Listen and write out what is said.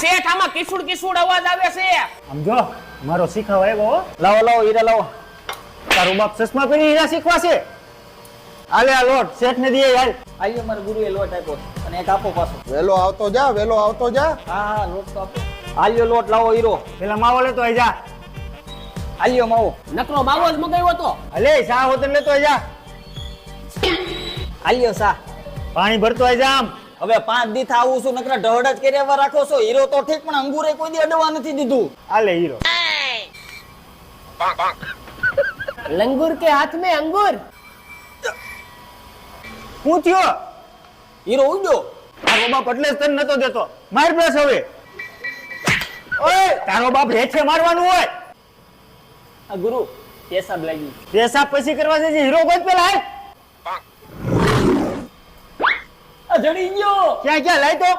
શેઠ આમાં કિસુડ કિસુડ અવાજ આવે છે. સમજો મારો શીખાવા આવ્યો હો. લાવો લાવો હીરા લાવો. તારું બાપ ચશ્મા પહેરી હીરા શીખવા છે. આલે આ લોટ શેઠ ને દે હાલ. આયો મારા ગુરુએ લોટ આપ્યો અને એક આપો પાછો. વેલો આવતો જા, વેલો આવતો જા. હા લોટ તો આપો. આલ્યો લોટ લાવો હીરો. પેલા માવો લેતો આઈ જા. આલ્યો માવો. નકરો માવો જ મગાવ્યો તો. અલે શા હોતન લેતો આઈ જા. આલ્યો સા. પાણી ભરતો આઈ જા આમ. હવે 5 દી આવું છું નકરા ઢહડ જ કર્યા રાખો છો. હીરો તો ઠીક પણ અંગુરે કોઈ દી અડવા નથી દીધું. આલે હીરો. લંગુર કે હાથ में अंगूर. હું થયો હીરો ઉડ્યો. તારો બાપ એટલે જ તને નતો દેતો. માર પ્લસ હવે. ઓય તારો બાપ હેઠે મારવાનું હોય. આ ગુરુ પેશાબ લાગી. પેશાબ પછી કરવા છે હીરો ગોત પેલા હાલ. આ જડી ગયો. ક્યાં ક્યાં લાય તો